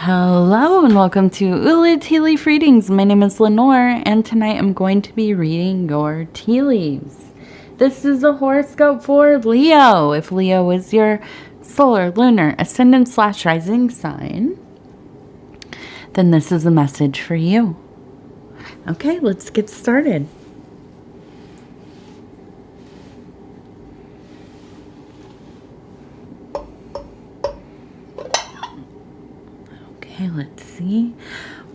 Hello and welcome to Ula Tea Leaf Readings. My name is Lenor and tonight I'm going to be reading your tea leaves. This is a horoscope for Leo. If Leo is your solar, lunar, ascendant / rising sign, then this is a message for you. Okay, let's get started. Okay, let's see.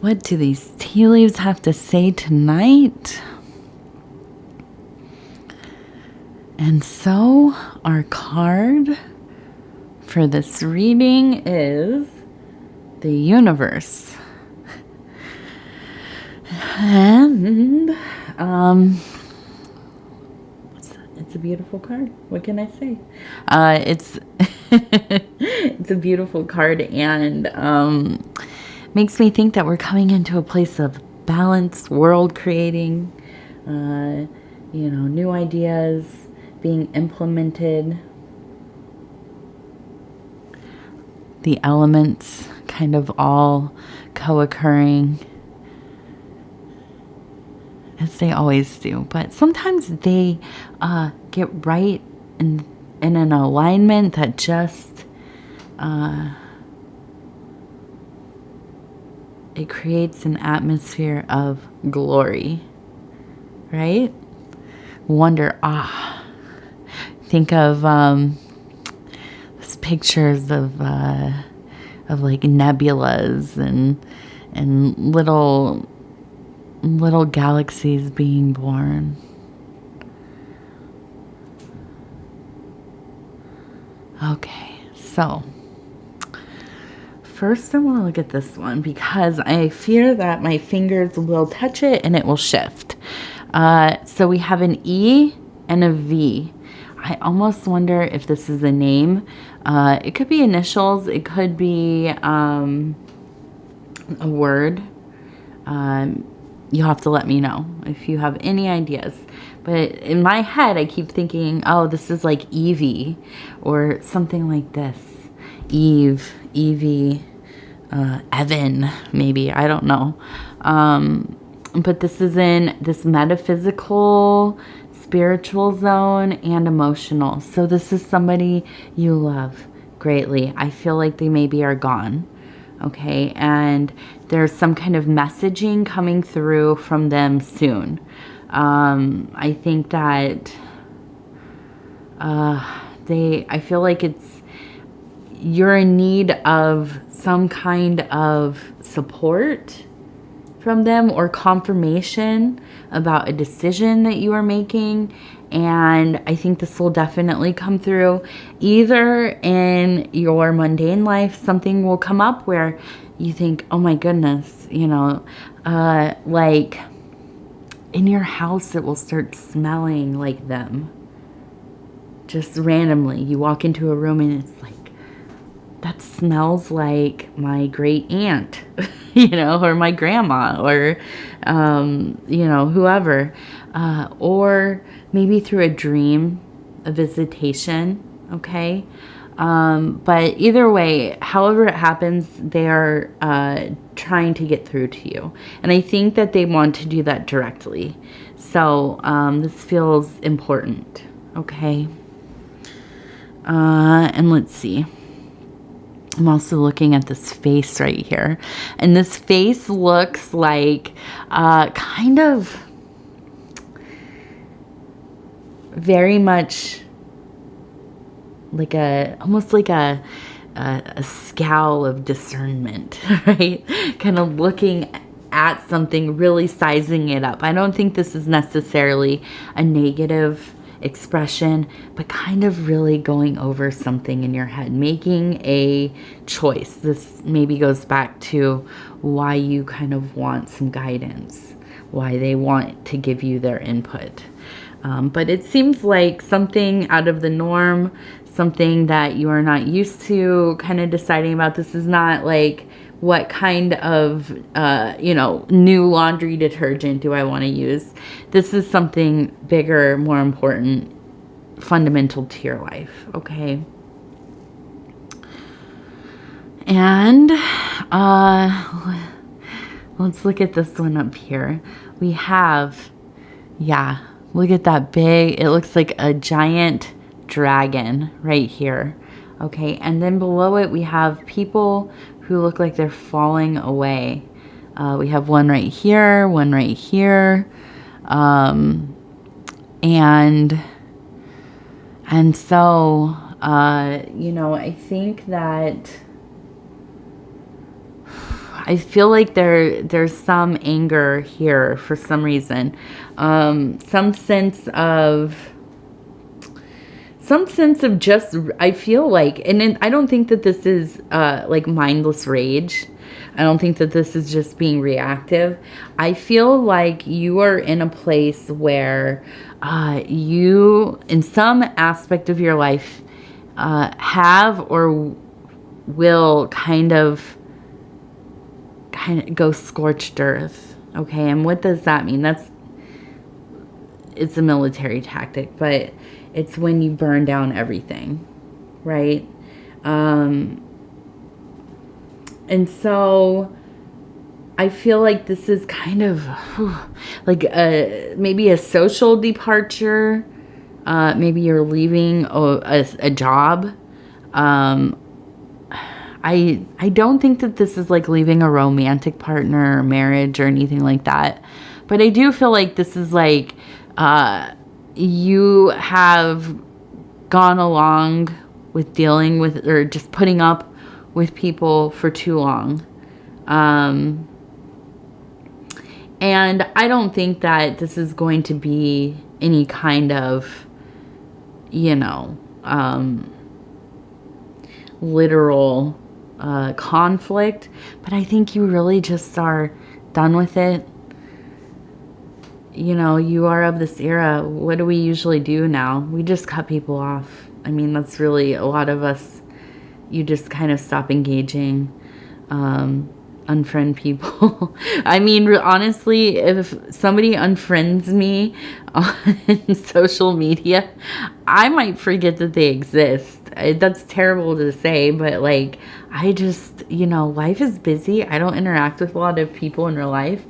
What do these tea leaves have to say tonight? And so, our card for this reading is the universe. And, it's a beautiful card. What can I say? It's it's a beautiful card, and makes me think that we're coming into a place of balance, world creating, new ideas being implemented, the elements kind of all co-occurring as they always do, but sometimes they get right in an alignment that just it creates an atmosphere of glory, right? Wonder, think of these pictures of like nebulas and little galaxies being born. Okay, so first I want to look at this one because I fear that my fingers will touch it and it will shift. So we have an E and a V. I almost wonder if this is a name. It could be initials. It could be a word. You'll have to let me know if you have any ideas. But in my head, I keep thinking, oh, this is like Evie or something like this. Eve, Evie, Evan, maybe. I don't know. But this is in this metaphysical, spiritual zone and emotional. So this is somebody you love greatly. I feel like they maybe are gone. Okay, and there's some kind of messaging coming through from them soon. I think that I feel like you're in need of some kind of support from them or confirmation about a decision that you are making. And I think this will definitely come through. Either in your mundane life, something will come up where you think, oh my goodness, like in your house, it will start smelling like them. Just randomly, you walk into a room and it's like, that smells like my great aunt, or my grandma, or, whoever. Or maybe through a dream, a visitation, okay? But either way, however it happens, they are trying to get through to you. And I think that they want to do that directly. So this feels important, okay? And let's see. I'm also looking at this face right here. And this face looks like kind of very much like almost like a scowl of discernment, right? Kind of looking at something, really sizing it up. I don't think this is necessarily a negative expression, but kind of really going over something in your head, making a choice. This maybe goes back to why you kind of want some guidance, why they want to give you their input. But it seems like something out of the norm, something that you are not used to kind of deciding about. This is not like, what kind of, new laundry detergent do I want to use? This is something bigger, more important, fundamental to your life, okay? And Let's look at this one up here. We have, yeah, look at that big, it looks like a giant dragon right here. Okay, and then below it we have people who look like they're falling away. We have one right here, one right here. And so, you know, I think that I feel like there's some anger here for some reason. Some sense of just, I feel like, and then I don't think that this is like mindless rage. I don't think that this is just being reactive. I feel like you are in a place where you, in some aspect of your life, have or will kind of go scorched earth. Okay, and what does that mean? It's a military tactic, but it's when you burn down everything, right? And so I feel like this is kind of like maybe a social departure. Maybe you're leaving a job. I don't think that this is like leaving a romantic partner or marriage or anything like that. But I do feel like this is like you have gone along with dealing with or just putting up with people for too long. And I don't think that this is going to be any kind of, you know, literal conflict, but I think you really just are done with it. You know, you are of this era. What do we usually do now? We just cut people off. I mean, that's really a lot of us. You just kind of stop engaging, unfriend people. I mean, honestly, if somebody unfriends me on social media, I might forget that they exist. That's terrible to say, but like, I just, you know, life is busy. I don't interact with a lot of people in real life.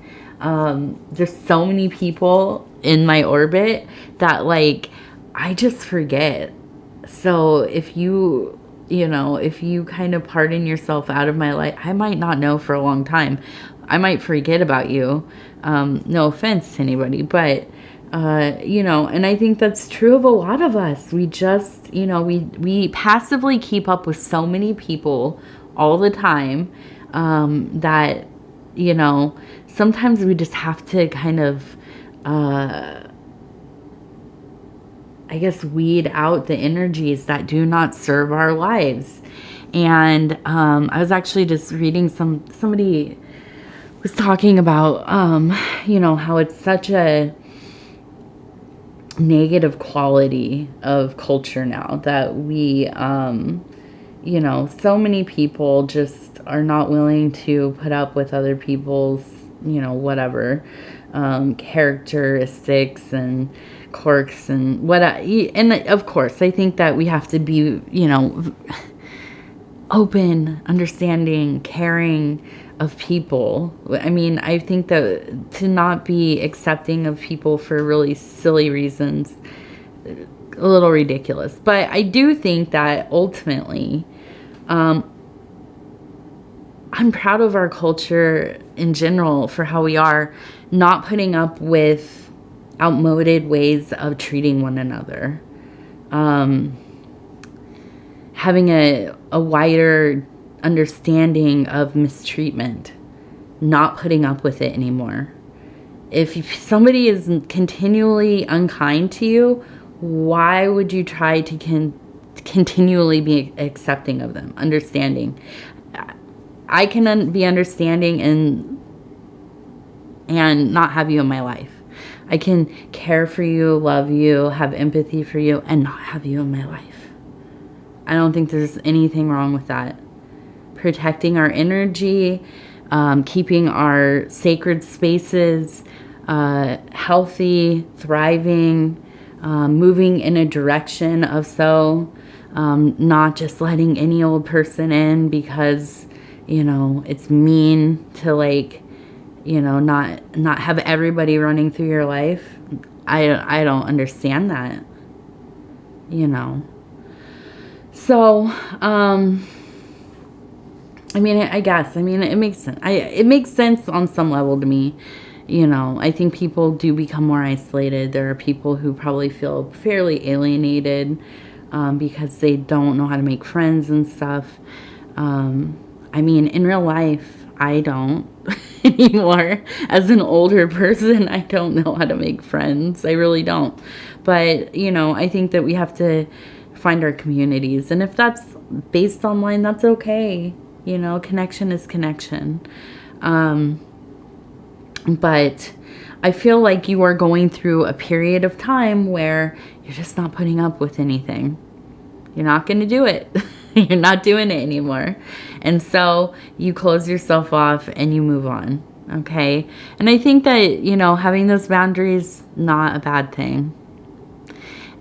There's so many people in my orbit that like, I just forget. So if you know, if you kind of pardon yourself out of my life, I might not know for a long time. I might forget about you. No offense to anybody, but, you know, and I think that's true of a lot of us. We just, you know, we passively keep up with so many people all the time, that, you know, sometimes we just have to kind of, I guess, weed out the energies that do not serve our lives. And I was actually just reading somebody was talking about, you know, how it's such a negative quality of culture now that we, you know, so many people just are not willing to put up with other people's, you know, whatever, characteristics and quirks and and of course I think that we have to be, you know, open, understanding, caring of people. I mean, I think that to not be accepting of people for really silly reasons, a little ridiculous. But I do think that ultimately, I'm proud of our culture in general for how we are not putting up with outmoded ways of treating one another. Having a wider understanding of mistreatment, not putting up with it anymore. If somebody is continually unkind to you, why would you try to continually be accepting of them, understanding? I can be understanding and not have you in my life. I can care for you, love you, have empathy for you, and not have you in my life. I don't think there's anything wrong with that. Protecting our energy, keeping our sacred spaces healthy, thriving, moving in a direction of not just letting any old person in because, you know, it's mean to like, you know, not have everybody running through your life. I don't understand that, you know. So, I mean, I guess, I mean, it makes sense. It makes sense on some level to me. You know, I think people do become more isolated. There are people who probably feel fairly alienated because they don't know how to make friends and stuff. I mean, in real life, I don't anymore. As an older person, I don't know how to make friends. I really don't. But, you know, I think that we have to find our communities. And if that's based online, that's okay. You know, connection is connection. But I feel like you are going through a period of time where you're just not putting up with anything. You're not going to do it. You're not doing it anymore. And so you close yourself off and you move on. Okay. And I think that, you know, having those boundaries, not a bad thing.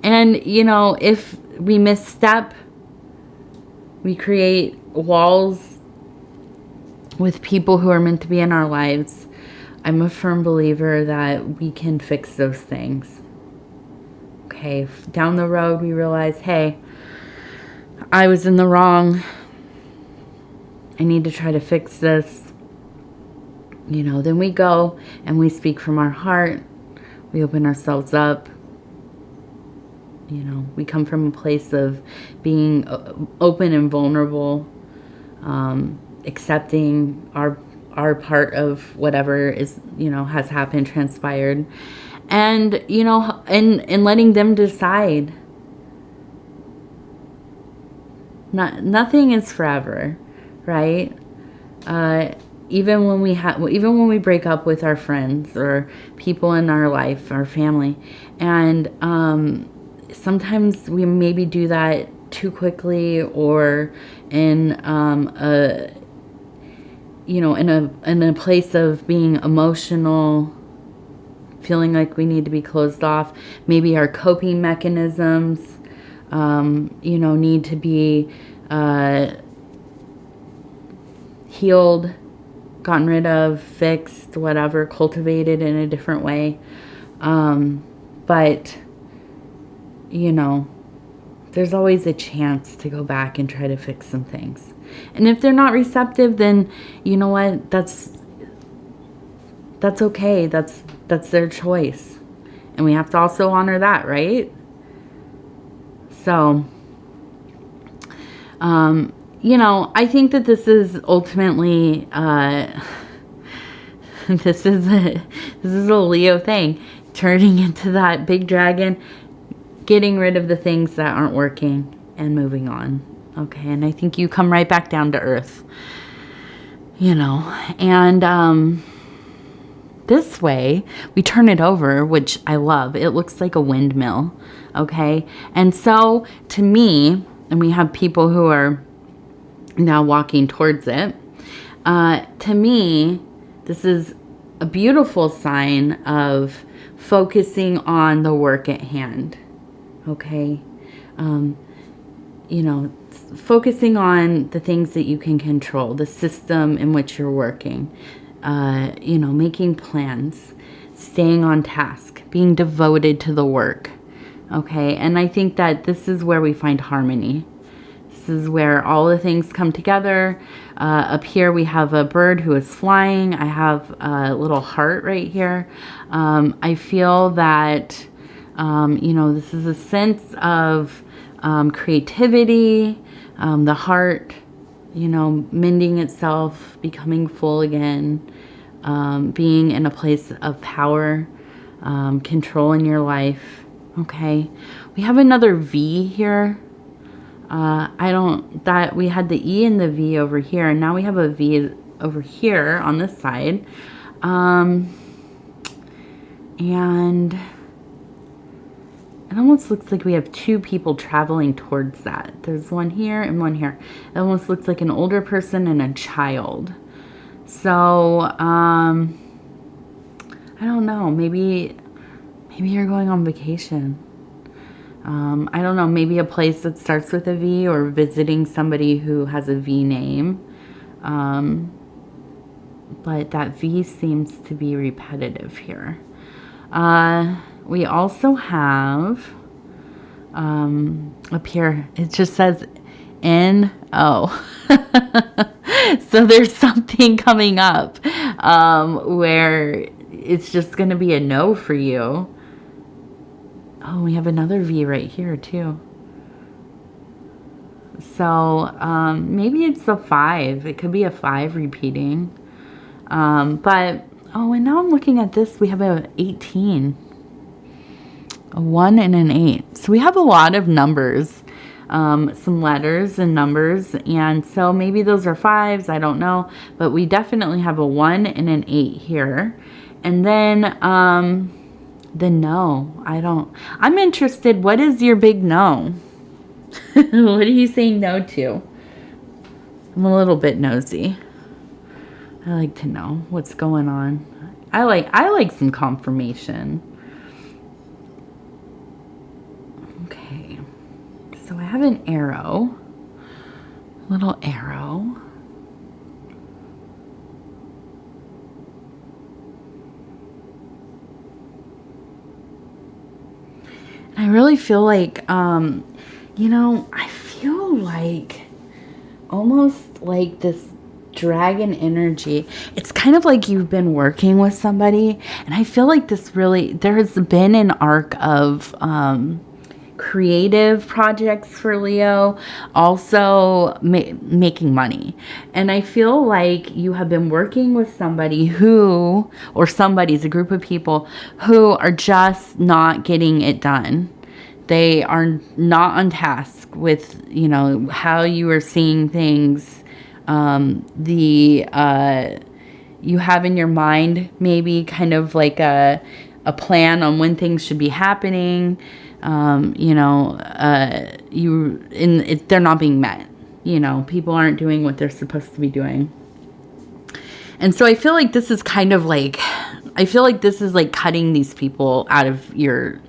And, you know, if we misstep, we create walls with people who are meant to be in our lives. I'm a firm believer that we can fix those things. Okay, down the road we realize, hey, I was in the wrong. I need to try to fix this. You know, then we go and we speak from our heart. We open ourselves up. You know, we come from a place of being open and vulnerable, accepting our part of whatever is, you know, has happened, transpired, and, you know, and letting them decide. Nothing is forever, right? Even when we break up with our friends or people in our life, our family, and sometimes we maybe do that too quickly, or in in a place of being emotional, feeling like we need to be closed off. Maybe our coping mechanisms, you know, need to be healed, gotten rid of, fixed, whatever, cultivated in a different way. But, you know, there's always a chance to go back and try to fix some things. And if they're not receptive, then you know what? That's okay. That's their choice. And we have to also honor that, right? So, you know, I think that this is ultimately, this is a Leo thing, turning into that big dragon, getting rid of the things that aren't working and moving on. Okay. And I think you come right back down to earth, you know, and, this way we turn it over, which I love. It looks like a windmill. Okay. And so to me, and we have people who are now walking towards it. To me, this is a beautiful sign of focusing on the work at hand. Okay. You know, focusing on the things that you can control, the system in which you're working, you know, making plans, staying on task, being devoted to the work. Okay. And I think that this is where we find harmony. This is where all the things come together. Up here we have a bird who is flying. I have a little heart right here. I feel that, you know, this is a sense of creativity, the heart, you know, mending itself, becoming full again, being in a place of power, control in your life. Okay. We have another V here. We had the E and the V over here, and now we have a V over here on this side. And it almost looks like we have two people traveling towards that. There's one here and one here. It almost looks like an older person and a child. So, I don't know. Maybe you're going on vacation. I don't know, maybe a place that starts with a V, or visiting somebody who has a V name. But that V seems to be repetitive here. We also have up here, it just says N-O. So there's something coming up where it's just going to be a no for you. Oh, we have another V right here too. So maybe it's a 5. It could be a 5 repeating. But, oh, and now I'm looking at this. We have a 18. A 1 and an 8. So we have a lot of numbers. Some letters and numbers. And so maybe those are 5s. I don't know. But we definitely have a 1 and an 8 here. And then the no. I'm interested. What is your big no? What are you saying no to? I'm a little bit nosy. I like to know what's going on. I like some confirmation. Okay. So I have an arrow. Little arrow. I really feel like I feel like almost like this dragon energy. It's kind of like you've been working with somebody, and I feel like there has been an arc of creative projects for Leo, also making money. And I feel like you have been working with somebody somebody's a group of people who are just not getting it done. They are not on task with, how you are seeing things. You have in your mind maybe kind of like a plan on when things should be happening. They're not being met. People aren't doing what they're supposed to be doing. And so I feel like this is like cutting these people out of your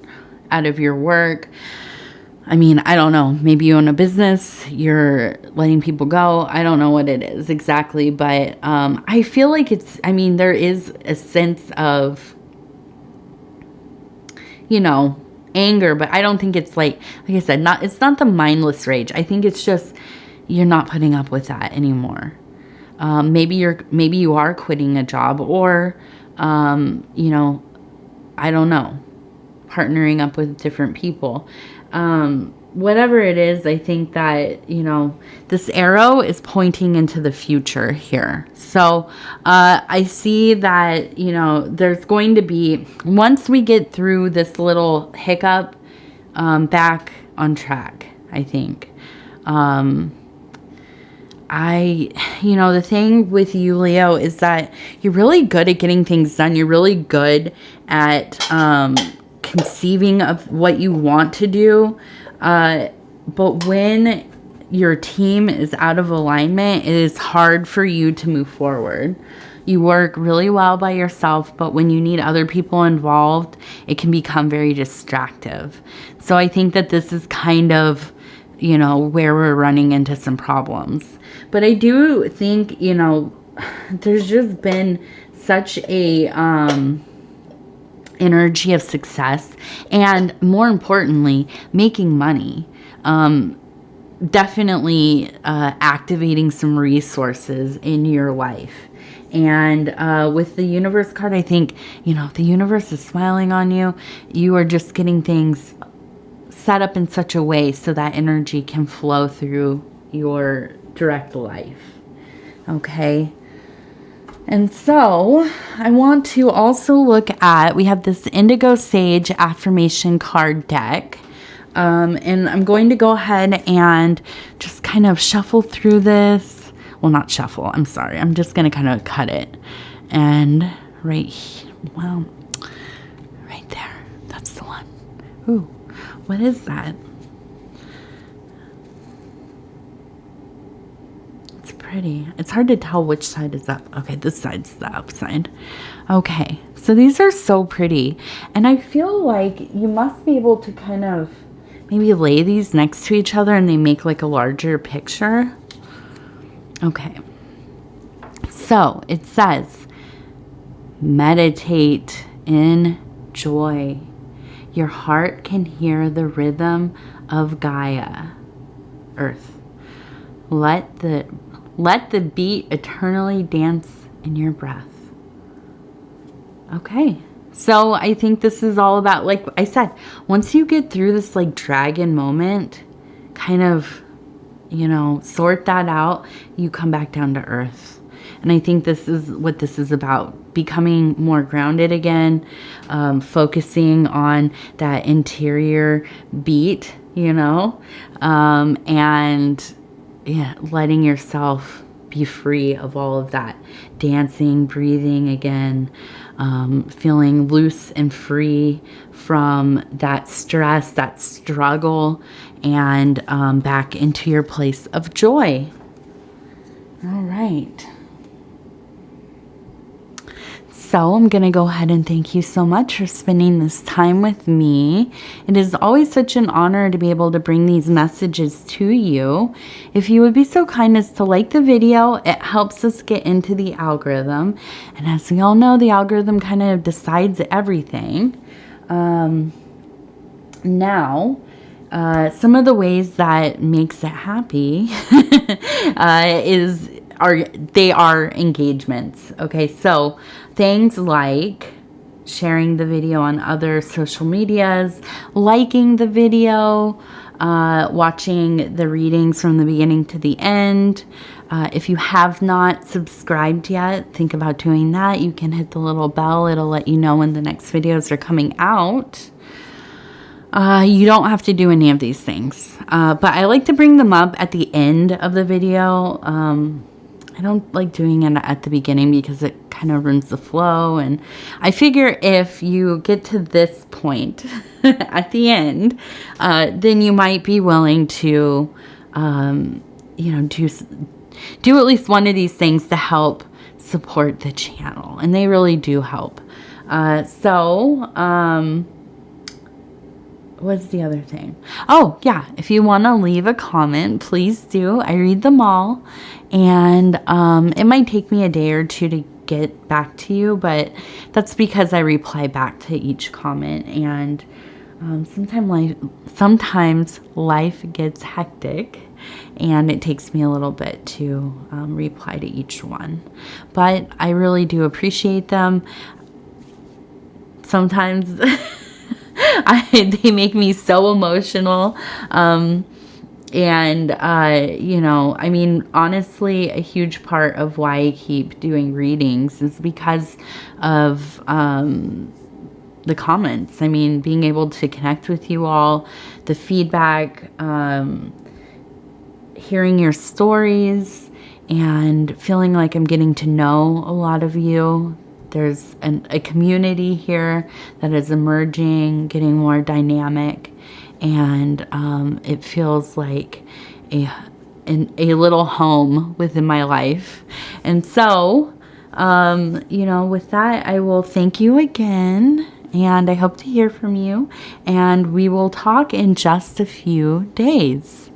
work. I mean, I don't know. Maybe you own a business. You're letting people go. I don't know what it is exactly. But I feel like there is a sense of, anger. But I don't think it's like I said, it's not the mindless rage. I think it's just you're not putting up with that anymore. Maybe you are quitting a job or, I don't know, partnering up with different people. Whatever it is, I think that, this arrow is pointing into the future here. So I see that, there's going to be, once we get through this little hiccup, back on track, I think. The thing with you, Leo, is that you're really good at getting things done. You're really good at conceiving of what you want to do. But when your team is out of alignment, it is hard for you to move forward. You work really well by yourself, but when you need other people involved, it can become very distractive. So I think that this is kind of, where we're running into some problems. But I do think, there's just been such a energy of success and, more importantly, making money. Definitely activating some resources in your life. And with the universe card, I think, the universe is smiling on you. You are just getting things set up in such a way so that energy can flow through your direct life. Okay. And so I want to also look at, we have this Indigo Sage affirmation card deck. And I'm going to go ahead and just kind of shuffle through this. Well, not shuffle. I'm sorry. I'm just going to kind of cut it. And right there. That's the one. Ooh, what is that? It's pretty. It's hard to tell which side is up. Okay, this side's the upside. Okay, so these are so pretty. And I feel like you must be able to kind of maybe lay these next to each other and they make like a larger picture. Okay. So it says, meditate in joy. Your heart can hear the rhythm of Gaia, Earth. Let the beat eternally dance in your breath. Okay. So I think this is all about, like I said, once you get through this like dragon moment, kind of, sort that out, you come back down to earth. And I think this is what this is about, becoming more grounded again, focusing on that interior beat, and letting yourself be free of all of that dancing, breathing again, feeling loose and free from that stress, that struggle, and back into your place of joy. All right. So I'm going to go ahead and thank you so much for spending this time with me. It is always such an honor to be able to bring these messages to you. If you would be so kind as to like the video, it helps us get into the algorithm. And as we all know, the algorithm kind of decides everything. Now, some of the ways that makes it happy they are engagements. Okay, so things like sharing the video on other social medias, liking the video, watching the readings from the beginning to the end. If you have not subscribed yet, think about doing that. You can hit the little bell. It'll let you know when the next videos are coming out. You don't have to do any of these things. But I like to bring them up at the end of the video. I don't like doing it at the beginning because it kind of ruins the flow. And I figure if you get to this point at the end, then you might be willing to, do at least one of these things to help support the channel. And they really do help. What's the other thing? Oh, yeah. If you want to leave a comment, please do. I read them all. And it might take me a day or two to get back to you, but that's because I reply back to each comment. And sometimes life gets hectic, and it takes me a little bit to reply to each one. But I really do appreciate them. Sometimes they make me so emotional. Honestly, a huge part of why I keep doing readings is because of the comments. Being able to connect with you all, the feedback, hearing your stories, and feeling like I'm getting to know a lot of you. There's a community here that is emerging, getting more dynamic, and it feels like a little home within my life. And so, with that, I will thank you again, and I hope to hear from you, and we will talk in just a few days.